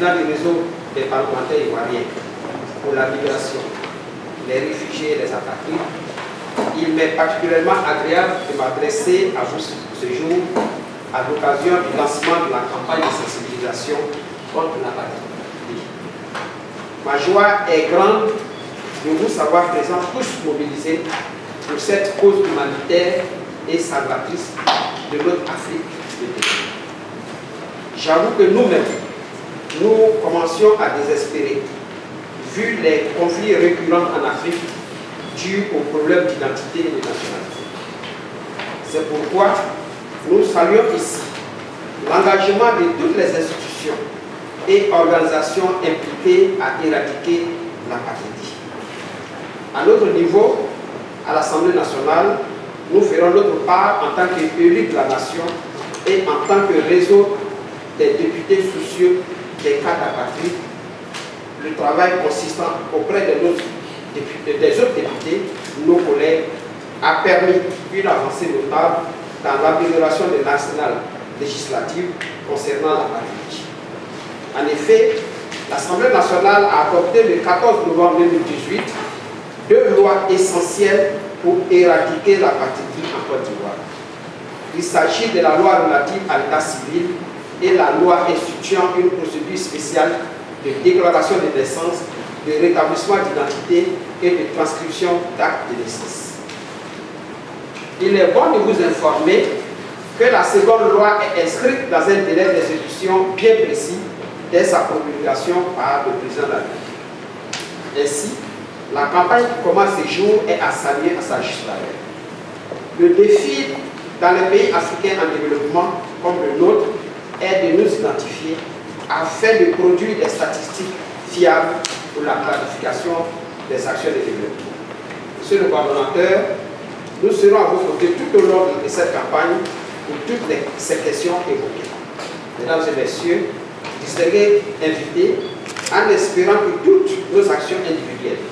président du réseau des parlementaires ivoiriens pour la migration, les réfugiés et les apatrides, il m'est particulièrement agréable de m'adresser à vous ce jour à l'occasion du lancement de la campagne de sensibilisation contre l'apatrie. Ma joie est grande de vous savoir présents tous mobilisés pour cette cause humanitaire et salvatrice de notre Afrique. J'avoue que nous-mêmes, nous commencions à désespérer, vu les conflits récurrents en Afrique dus aux problèmes d'identité et de nationalité. C'est pourquoi nous saluons ici l'engagement de toutes les institutions et organisations impliquées à éradiquer l'apatrie. À notre niveau, à l'Assemblée nationale, nous ferons notre part en tant qu'élus de la nation et en tant que réseau des députés soucieux des cas d'apatrie. Le travail consistant auprès des autres députés, nos collègues, a permis une avancée notable dans l'amélioration de l'arsenal législatif concernant l'apatrie. En effet, l'Assemblée nationale a adopté le 14 novembre 2018 deux lois essentielles pour éradiquer l'apatrie en Côte d'Ivoire. Il s'agit de la loi relative à l'état civil et la loi instituant une procédure spéciale de déclaration de naissance, de rétablissement d'identité et de transcription d'actes de naissance. Il est bon de vous informer que la seconde loi est inscrite dans un délai d'exécution bien précis dès sa promulgation par le président de la République. Ainsi, la campagne qui commence ce jour est à saluer à sa juste valeur. Le défi dans les pays africains en développement comme le nôtre est de nous identifier afin de produire des statistiques fiables pour la planification des actions de développement. Monsieur le coordonnateur, nous serons à vos côtés tout au long de cette campagne pour toutes ces questions évoquées. Mesdames et messieurs, distingués invités, en espérant que toutes nos actions individuelles,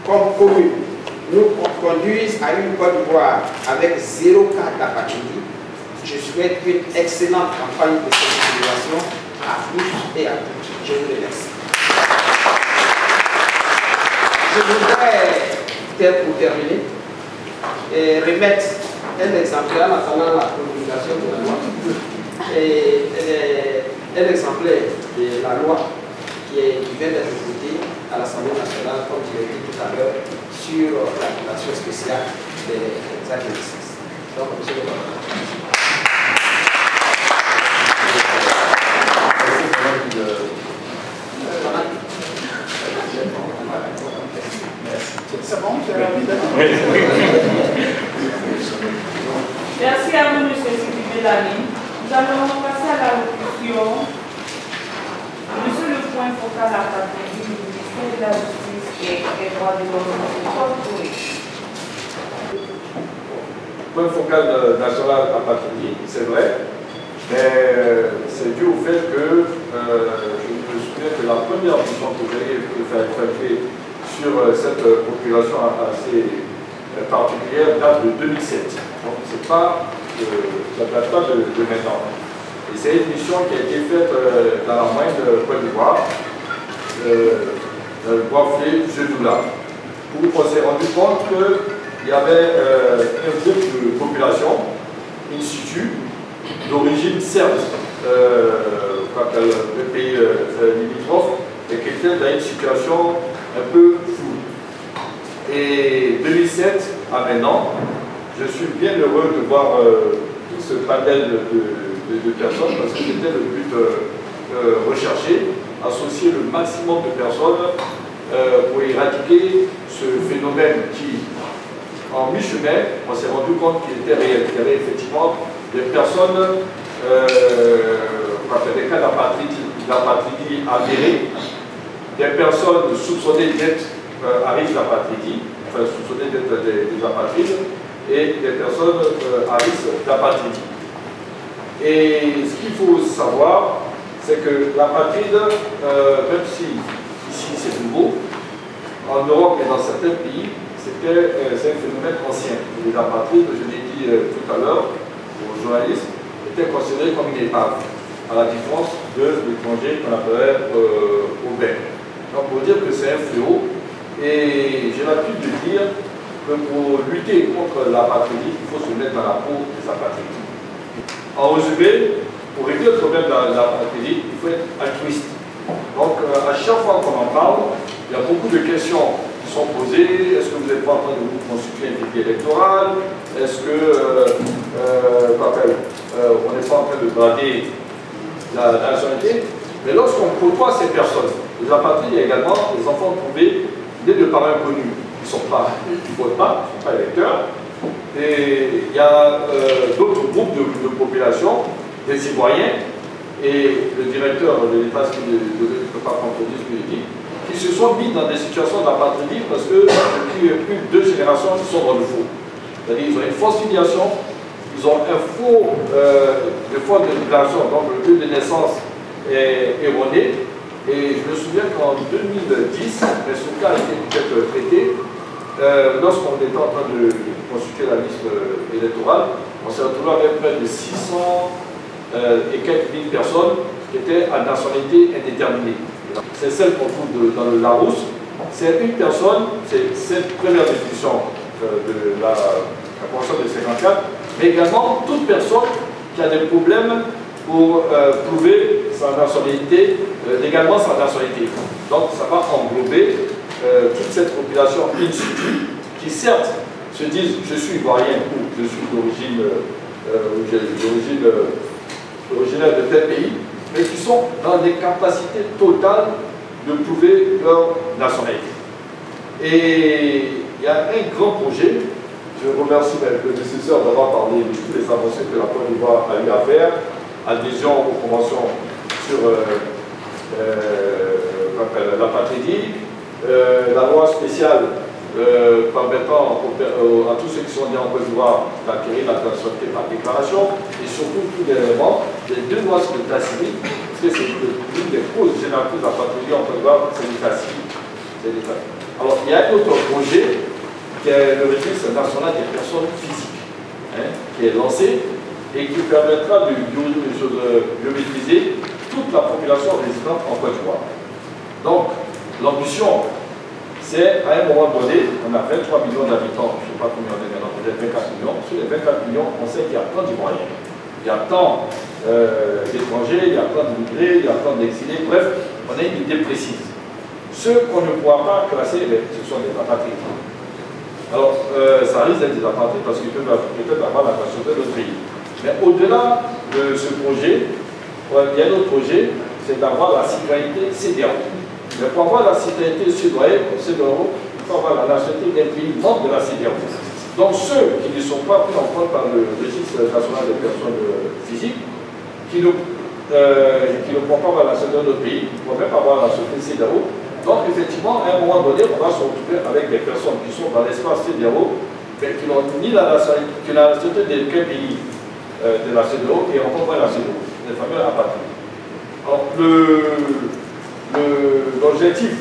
comme communes, nous conduisent à une Côte d'Ivoire avec 0 cas d'apatrie, je souhaite une excellente campagne de sensibilisation à tous et à toutes. Je vous remercie. Je voudrais, pour terminer, remettre un exemplaire en attendant la promulgation de la loi, un exemplaire de la loi qui vient d'être votée à l'Assemblée nationale, comme je l'ai dit tout à l'heure, sur l'application spéciale des actes de naissance. Donc, monsieur le président. C'est bon, tu as envie Oui. Merci à vous, M. Sidi Bellamy. Nous allons passer à la locution. Monsieur le point focal à la du ministère de la Justice et des droits de l'homme, M. Point focal national à Patrie, c'est vrai, mais c'est dû au fait que je me souviens que la première mission que j'ai fait effectuer sur cette population assez particulière date de 2007. Donc ça ne date pas de maintenant. Et c'est une mission qui a été faite dans la moyenne de Côte d'Ivoire, Bois-Flé, Jedoula, où on s'est rendu compte qu'il y avait un groupe de population in situ d'origine serbe, le pays limitrophe, et qui était dans une situation un peu floue. Et 2007 à maintenant, je suis bien heureux de voir tout ce panel de personnes, parce que c'était le but recherché, associer le maximum de personnes pour éradiquer ce phénomène qui, en mi-chemin, on s'est rendu compte qu'il était réel, qu'il y avait effectivement des personnes, des cas d'apatridie avérés, des personnes soupçonnées d'être à risque d'apatridie, enfin soupçonnées d'être des apatrides, et des personnes à risque d'apatridie. Et ce qu'il faut savoir, c'est que l'apatride, même si ici c'est nouveau, en Europe et dans certains pays, c'est un phénomène ancien. Les apatrides, je l'ai dit tout à l'heure aux journalistes, étaient considérés comme une épave. à la différence de l'étranger qu'on appellerait urbain. Donc pour dire que c'est un fléau, et j'ai l'habitude de dire que pour lutter contre l'apatridie, il faut se mettre dans la peau des apatrides. En résumé, pour régler le problème de l'apatridie, il faut être altruiste. Donc à chaque fois qu'on en parle, il y a beaucoup de questions qui sont posées. Est-ce que vous n'êtes pas en train de vous constituer un défi électoral? Est-ce que on n'est pas en train de brader la nationalité? Mais lorsqu'on côtoie ces personnes, les apatrides, il y a également les enfants trouvés nés de parents inconnus. Ils ne votent pas, ils ne sont pas électeurs. Et il y a d'autres groupes de population, des citoyens, et le directeur de l'État civil ne peut pas contredire ce que j'ai dit, qui se sont mis dans des situations d'apatridie parce que depuis plus de 2 générations, ils sont dans le faux. C'est-à-dire qu'ils ont une fausse filiation, ils ont une fausse déclaration, donc le lieu de naissance est erroné. Et je me souviens qu'en 2010, mais ce cas a été peut-être traité, lorsqu'on était en train de consulter la liste électorale, on s'est retrouvé avec près de 600 et quelques mille personnes qui étaient à nationalité indéterminée. C'est celle qu'on trouve dans le Larousse. C'est une personne, c'est cette première définition de la Convention de 54, mais également toute personne qui a des problèmes pour prouver sa nationalité, légalement sa nationalité. Donc ça va englober toute cette population in situ qui certes se disent je suis ivoirien ou je suis d'origine originaire de tel pays, mais qui sont dans des capacités totales de prouver leur nationalité. Et il y a un grand projet, je remercie mes prédécesseurs d'avoir parlé de toutes les avancées que la Côte d'Ivoire a eu à faire, adhésion aux conventions sur l'apatridie, la loi spéciale permettant à tous ceux qui sont nés en Côte d'Ivoire d'acquérir la nationalité par déclaration, et surtout tout dernièrement, les 2 lois sur l'état civil, parce que c'est l'une des causes génératrices de l'apatridie en Côte d'Ivoire, c'est l'état civil. Alors il y a un autre projet qui est le registre national des personnes physiques, qui est lancé et qui permettra de biométriser toute la population résidente en Côte d'Ivoire. Donc l'ambition, c'est à un moment donné, on a 23 millions d'habitants, je ne sais pas combien on est maintenant, peut-être 24 millions. Sur les 24 millions, on sait qu'il y a plein d'Ivoiriens. Il y a tant d'étrangers, il y a plein d'immigrés, il y a plein d'exilés, bref, on a une idée précise. Ceux qu'on ne pourra pas classer, ce sont des apatrides. Alors, ça risque d'être des apatrides parce qu'ils peuvent avoir la nationalité de notre pays. Mais au-delà de ce projet, il y a un autre projet, c'est d'avoir la citoyenneté CEDEAO. Mais pour avoir la citoyenneté citoyenne, il faut avoir la nationalité d'un pays membre de la CEDEAO. Donc ceux qui ne sont pas pris en compte par le registre national des personnes physiques, qui ne pourront pas avoir la nationalité de notre pays, ne pourront même pas avoir la nationalité CEDEAO. Donc effectivement, à un moment donné, on va se retrouver avec des personnes qui sont dans l'espace CEDEAO, mais qui n'ont ni la nationalité d'aucun pays de la CEDEAO et encore moins la CEDEAO, les fameux apatrides. Alors l'objectif,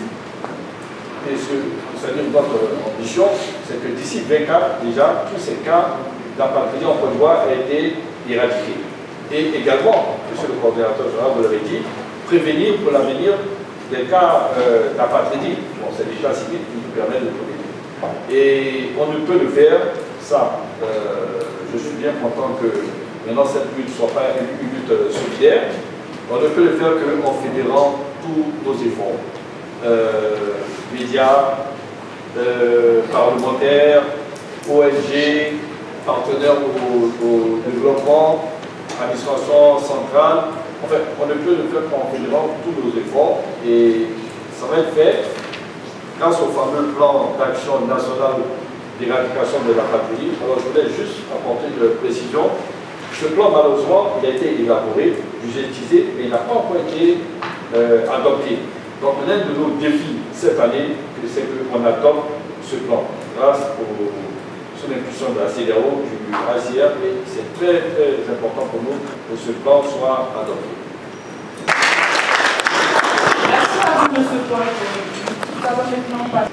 et c'est-à-dire notre ambition, c'est que d'ici 24, déjà, tous ces cas d'apatridie en Côte d'Ivoire aient été éradiqués. Et également, monsieur le coordinateur général, vous l'avez dit, prévenir pour l'avenir des cas d'apatridie. Bon, c'est l'état civil qui nous permet de prévenir. Et on ne peut le faire, ça, je suis bien content que maintenant cette lutte ne soit pas une lutte solidaire. On ne peut le faire qu'en fédérant tous nos efforts. Médias, parlementaires, ONG, partenaires au développement, administration centrale. En fait, on ne peut le faire qu'en fédérant tous nos efforts et ça va être fait grâce au fameux plan d'action national d'éradication de l'apatridie. Alors je voulais juste apporter une précision. Ce plan, malheureusement, il a été élaboré, budgétisé, mais il n'a pas encore été adopté. Donc l'un de nos défis cette année, c'est qu'on adopte ce plan grâce sous l'impulsion de la CEDEAO, du ACR, et c'est très très important pour nous que ce plan soit adopté. Merci à vous, M. Nous allons maintenant passer.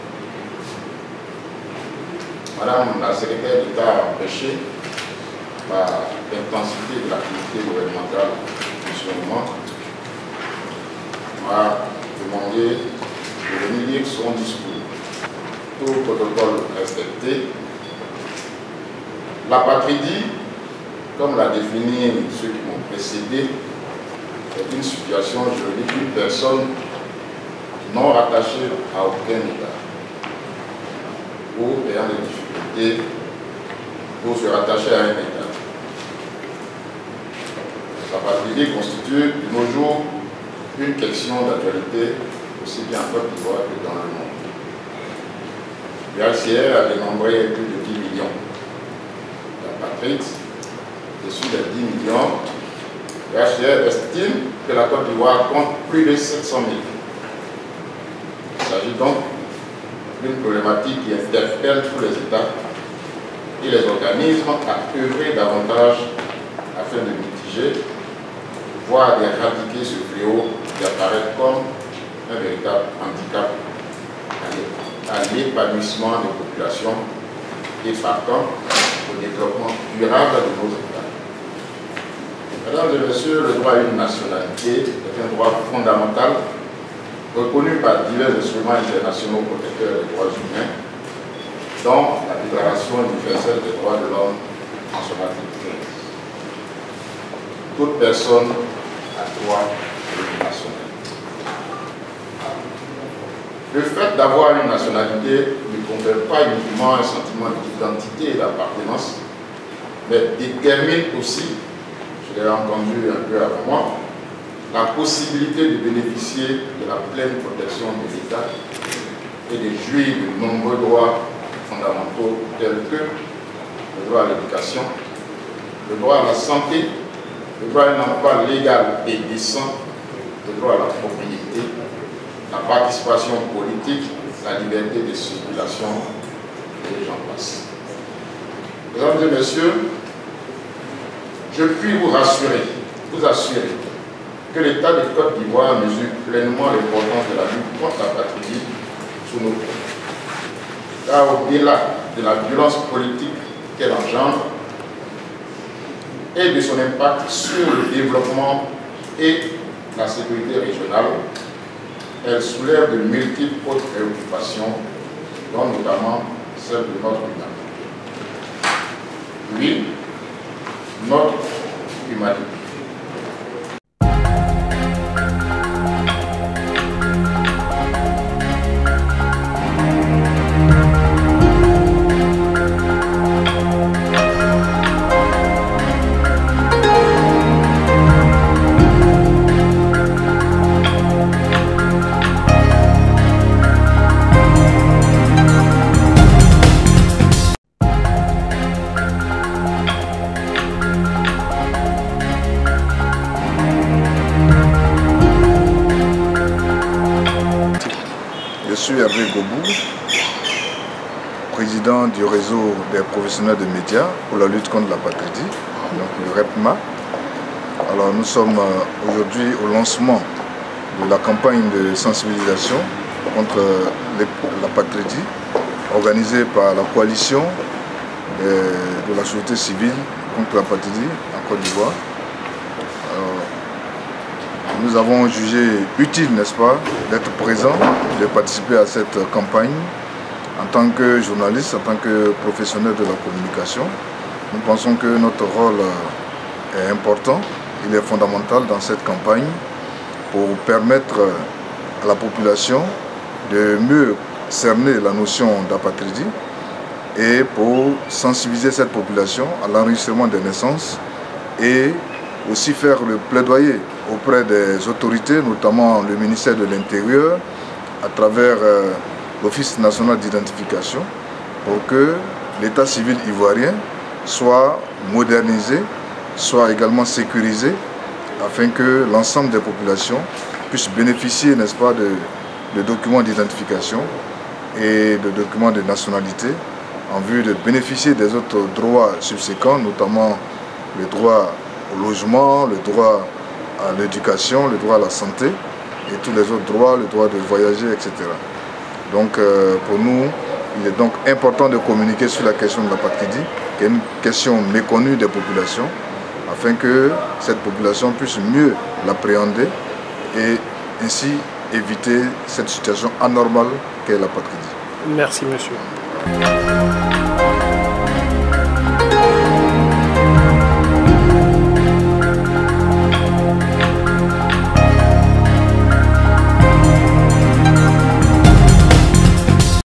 Madame la secrétaire d'État a empêché l'intensité de l'activité gouvernementale. M. fonctionnement, m'a demandé de venir lire son discours. Tout protocole respecté. L'apatridie, comme l'a défini ceux qui m'ont précédé, est une situation juridique d'une personne non rattachée à aucun État ou ayant des difficultés pour se rattacher à un État. L'apatridie constitue de nos jours une question d'actualité aussi bien en Côte d'Ivoire que dans le monde. L'UNHCR a dénombré plus de 10 millions d'apatrides. Et sur les 10 millions, l'UNHCR estime que la Côte d'Ivoire compte plus de 700 000. Il s'agit donc d'une problématique qui interpelle tous les États et les organismes à œuvrer davantage afin de mitiger, voire d'éradiquer ce fléau qui apparaît comme un véritable handicap à l'épanouissement des populations et partant au développement durable de nos États. Mesdames et messieurs, le droit à une nationalité est un droit fondamental reconnu par divers instruments internationaux protecteurs des droits humains, dont la Déclaration universelle des droits de l'homme en son article 15. Toute personne a droit à une nationalité. Le fait d'avoir une nationalité ne confère pas uniquement un sentiment d'identité et d'appartenance, mais détermine aussi, je l'ai entendu un peu avant moi, la possibilité de bénéficier de la pleine protection des États et de jouir de nombreux droits fondamentaux tels que le droit à l'éducation, le droit à la santé, le droit à un emploi légal et décent, le droit à la propriété, la participation politique, la liberté de circulation, et j'en passe. Mesdames et messieurs, je puis vous assurer que l'État de Côte d'Ivoire mesure pleinement l'importance de la lutte contre la patrie sous nos pays. Car au-delà de la violence politique qu'elle engendre et de son impact sur le développement et la sécurité régionale, elle soulève de multiples autres préoccupations, dont notamment celle de notre humanité. Oui, notre humanité. Je suis Hervé Gobou, président du réseau des professionnels de médias pour la lutte contre la patridie, donc le REPMA. Alors nous sommes aujourd'hui au lancement de la campagne de sensibilisation contre la patridie organisée par la coalition de la société civile contre la patridie en Côte d'Ivoire. Nous avons jugé utile, n'est-ce pas, d'être présents, de participer à cette campagne en tant que journaliste, en tant que professionnel de la communication. Nous pensons que notre rôle est important, il est fondamental dans cette campagne pour permettre à la population de mieux cerner la notion d'apatridie et pour sensibiliser cette population à l'enregistrement des naissances et aussi faire le plaidoyer auprès des autorités, notamment le ministère de l'Intérieur, à travers l'Office national d'identification, pour que l'état civil ivoirien soit modernisé, soit également sécurisé, afin que l'ensemble des populations puissent bénéficier, n'est-ce pas, de documents d'identification et de documents de nationalité, en vue de bénéficier des autres droits subséquents, notamment le droit au logement, le droit à l'éducation, le droit à la santé et tous les autres droits, le droit de voyager, etc. Donc pour nous, il est donc important de communiquer sur la question de la patridie, qui est une question méconnue des populations, afin que cette population puisse mieux l'appréhender et ainsi éviter cette situation anormale qu'est la patrie. Merci monsieur.